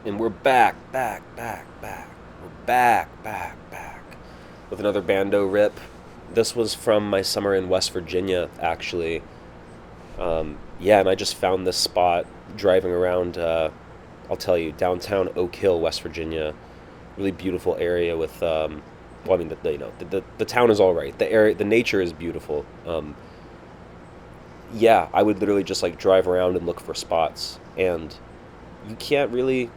And we're back. We're back with another bando rip. This was from my summer in West Virginia, actually. Yeah, and I just found this spot driving around. I'll tell you, downtown Oak Hill, West Virginia. Really beautiful area with. Well, I mean, the town is all right. The area, the nature is beautiful. Yeah, I would literally just like drive around and look for spots, and you can't really.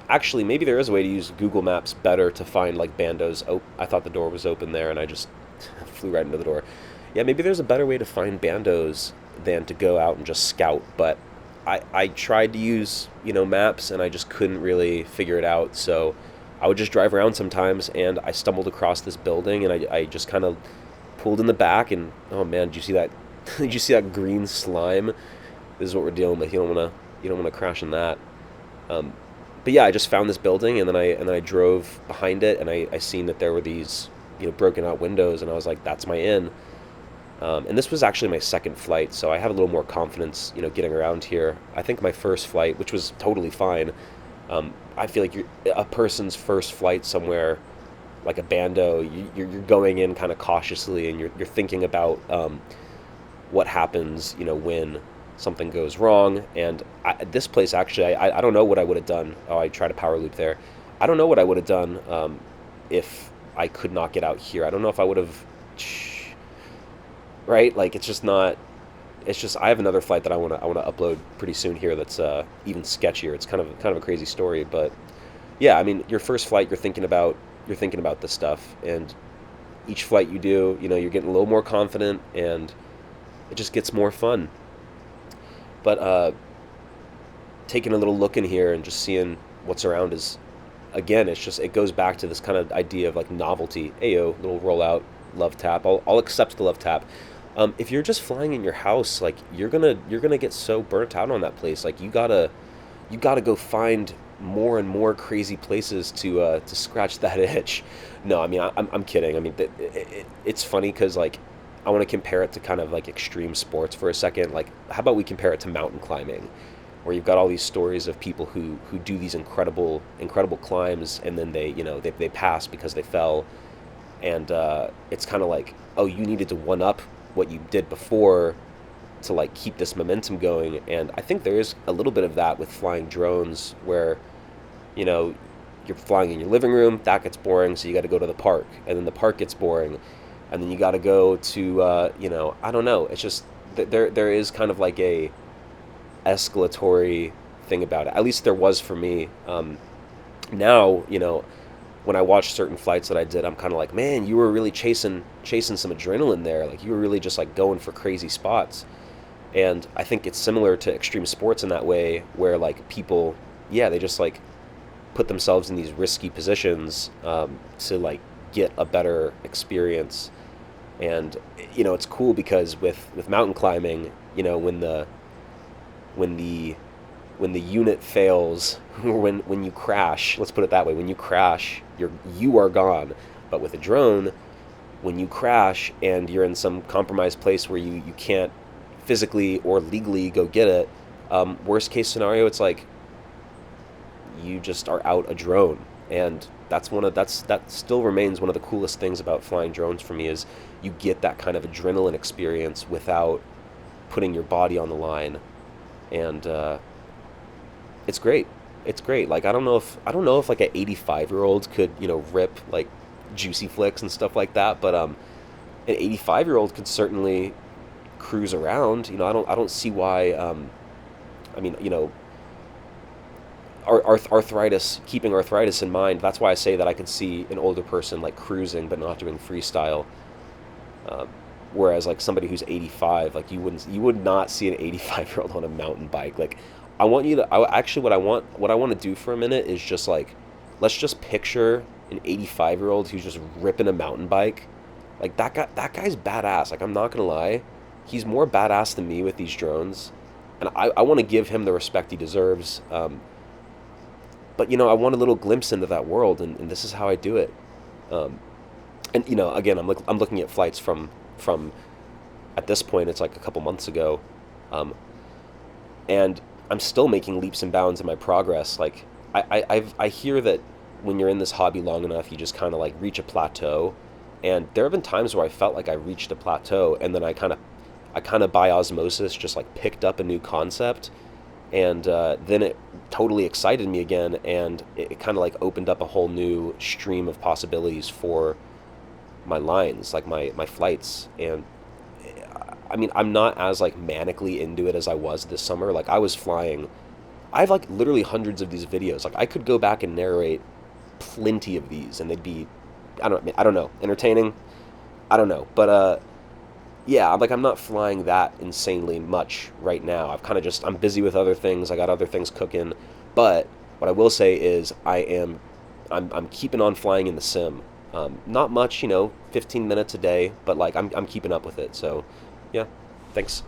Actually, maybe there is a way to use Google Maps better to find like bandos. Oh, I thought the door was open there, and I just flew right into the door. Yeah, maybe there's a better way to find bandos than to go out and just scout. But I tried to use maps, and I just couldn't really figure it out. So I would just drive around sometimes, and I stumbled across this building, and I just kind of pulled in the back, and oh man, did you see that? Did you see that green slime? This is what we're dealing with. You don't wanna crash in that. Um, but yeah, I just found this building, and then I drove behind it, and I seen that there were these broken out windows, and I was like, that's my in. And this was actually my second flight, so I have a little more confidence, getting around here. I think my first flight, which was totally fine, I feel like a person's first flight somewhere like a bando, you're going in kind of cautiously, and you're thinking about what happens, when something goes wrong. And this place, actually, I don't know what I would have done. Oh, I tried a power loop there. I don't know what I would have done if I could not get out here. I don't know if I would have, right? Like it's just not. It's just I have another flight that I want to upload pretty soon here. That's even sketchier. It's kind of a crazy story, but yeah, I mean, your first flight, you're thinking about this stuff, and each flight you do, you're getting a little more confident, and it just gets more fun. But taking a little look in here and just seeing what's around is, again, it goes back to this kind of idea of like novelty. Ayo, little rollout, love tap. I'll accept the love tap. If you're just flying in your house, like you're gonna get so burnt out on that place. Like you gotta go find more and more crazy places to scratch that itch. No, I mean I'm kidding. I mean it's funny because like I want to compare it to kind of like extreme sports for a second. Like how about we compare it to mountain climbing, where you've got all these stories of people who do these incredible climbs, and then they pass because they fell. And it's kind of like, oh, you needed to one up what you did before to like keep this momentum going. And I think there is a little bit of that with flying drones, where you know you're flying in your living room, that gets boring, so you got to go to the park, and then the park gets boring, and then you got to go to I don't know, it's just there is kind of like a escalatory thing about it. At least there was for me. Now, when I watch certain flights that I did, I'm kind of like, man, you were really chasing some adrenaline there. Like you were really just like going for crazy spots. And I think it's similar to extreme sports in that way, where like people, yeah, they just like put themselves in these risky positions to like get a better experience. And it's cool because with mountain climbing, when the when the unit fails, or when you crash, let's put it that way, when you crash, you are gone. But with a drone, when you crash and you're in some compromised place where you can't physically or legally go get it, worst case scenario, it's like you just are out a drone. And that still remains one of the coolest things about flying drones for me, is you get that kind of adrenaline experience without putting your body on the line. And it's great. It's great. Like I don't know if like an 85-year-old could rip like juicy flicks and stuff like that, but an 85-year-old could certainly cruise around. I don't see why. I mean, arthritis, keeping arthritis in mind. That's why I say that I can see an older person like cruising but not doing freestyle. Um, Whereas like somebody who's 85, like you would not see an 85-year-old on a mountain bike. Like I want you to actually what I want to do for a minute is just like, let's just picture an 85-year-old who's just ripping a mountain bike. Like that guy's badass. Like I'm not gonna lie, he's more badass than me with these drones, and I want to give him the respect he deserves. But I want a little glimpse into that world, and this is how I do it. Um, and again, I'm looking at flights from at this point, it's like a couple months ago, um, and I'm still making leaps and bounds in my progress. Like I hear that when you're in this hobby long enough, you just kind of like reach a plateau, and there have been times where I felt like I reached a plateau, and then I kind of by osmosis just like picked up a new concept, and then it totally excited me again, and it kind of like opened up a whole new stream of possibilities for my lines, like my flights. And I mean, I'm not as like manically into it as I was this summer. Like I was flying. I have like literally hundreds of these videos. Like I could go back and narrate plenty of these, and they'd be, I don't know, entertaining. I don't know, but yeah, I'm not flying that insanely much right now. I'm busy with other things. I got other things cooking, but what I will say is I'm keeping on flying in the sim. Not much, 15 minutes a day, but like I'm keeping up with it. So, yeah, thanks.